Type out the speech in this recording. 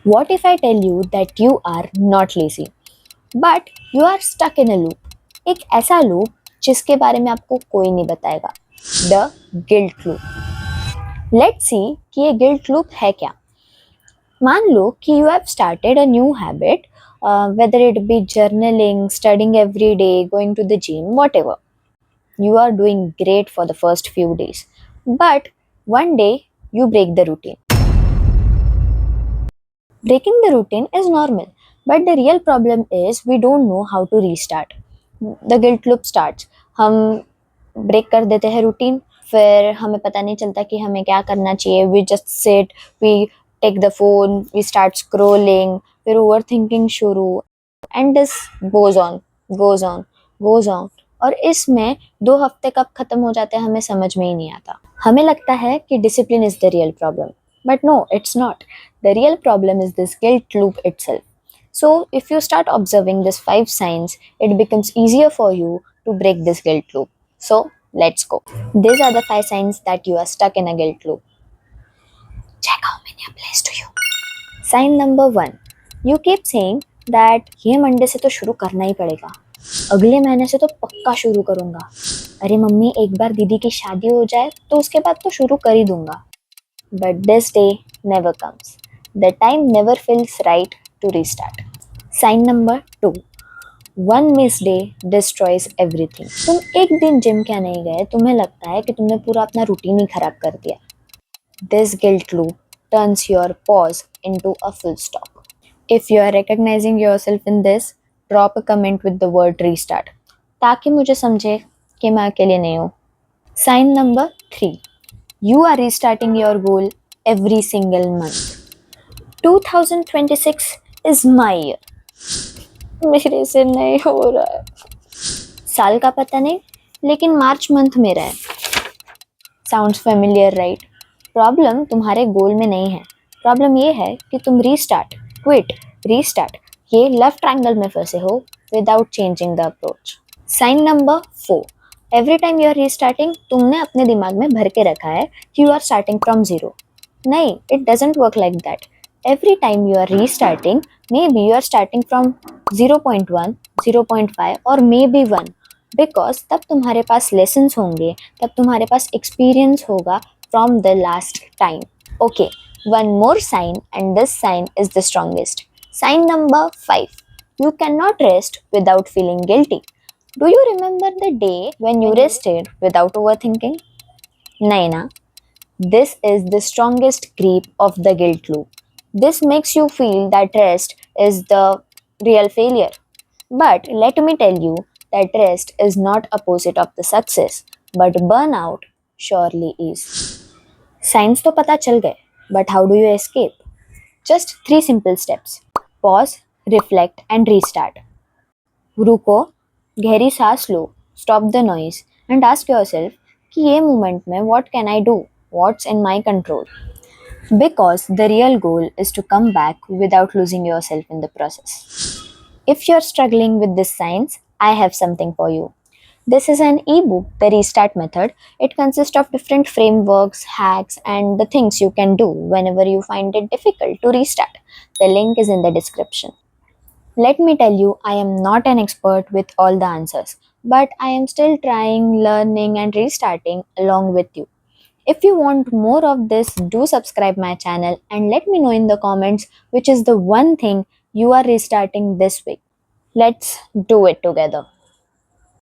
What if I tell you that you are not lazy, but you are stuck in a loop? एक ऐसा loop जिसके बारे में आपको कोई नहीं बताएगा. The guilt loop. Let's see कि ये guilt loop है क्या. मान लो कि you have started a new habit, whether it be journaling, studying every day, going to the gym, whatever. You are doing great for the first few days, but one day you break the routine. Breaking the routine is normal, but the real problem is we don't know how to restart. The guilt loop starts. हम break कर देते हैं routine, फिर हमें पता नहीं चलता कि हमें क्या करना चाहिए. We just sit, we take the phone, we start scrolling, फिर overthinking शुरू, and this goes on, goes on, goes on. और इसमें 2 हफ्ते कब खत्म हो जाते हैं हमें समझ में ही नहीं आता. हमें लगता है कि discipline is the real problem, but no, it's not. The real problem is this guilt loop itself. So, if you start observing these 5 signs, it becomes easier for you to break this guilt loop. So, let's go. These are the 5 signs that you are stuck in a guilt loop. Check how many applies to you. Sign number 1. You keep saying that ये Monday से तो शुरू करना ही पड़ेगा, अगले महीने से तो पक्का शुरू करूँगा, अरे मम्मी एक बार दीदी की शादी हो जाए तो उसके बाद तो शुरू कर ही दूँगा. But this day never comes. The time never feels right to restart. Sign number 2. One missed day destroys everything. तुम एक दिन जिम क्या नहीं गए, तुम्हें लगता है कि तुमने पूरा अपना रूटीन ही खराब कर दिया. This guilt loop turns your pause into a full stop. If you are recognizing yourself in this, drop a comment with the word restart, ताकि मुझे समझे कि मैं अकेले नहीं हूँ. Sign number 3. You are restarting your goal every single month. 2026 is my year. मेरे से नहीं हो रहा है. साल का पता नहीं, लेकिन मार्च मंथ मेरा है. Sounds familiar, right? प्रॉब्लम तुम्हारे गोल में नहीं है. प्रॉब्लम ये है कि तुम रीस्टार्ट, क्विट, रीस्टार्ट ये लव ट्रायंगल में फंसे हो without changing the approach. Sign number 4. Every time you are restarting, तुमने अपने दिमाग में भर के रखा है कि you are starting from zero. नहीं, it doesn't work like that. Every time you are restarting, maybe you are starting from 0.1, 0.5 और maybe 1, because तब तुम्हारे पास lessons होंगे, तब तुम्हारे पास experience होगा from the last time. Okay, one more sign, and this sign is the strongest. Sign number 5. You cannot rest without feeling guilty. Do you remember the day when you rested without overthinking? नहीं ना. This is the strongest creep of the guilt loop. This makes you feel that rest is the real failure. But let me tell you that rest is not opposite of the success, but burnout surely is. Signs तो पता चल गए, but how do you escape? Just 3 simple steps. Pause, reflect and restart. रुको, गहरी सांस लो, stop the noise and ask yourself कि ये moment में what can I do? What's in my control? Because the real goal is to come back without losing yourself in the process. If you're struggling with these signs, I have something for you. This is an ebook, The Restart Method. It consists of different frameworks, hacks, and the things you can do whenever you find it difficult to restart. The link is in the description. Let me tell you, I am not an expert with all the answers, but I am still trying, learning, and restarting along with you. If you want more of this, do subscribe my channel and let me know in the comments which is the one thing you are restarting this week. Let's do it together.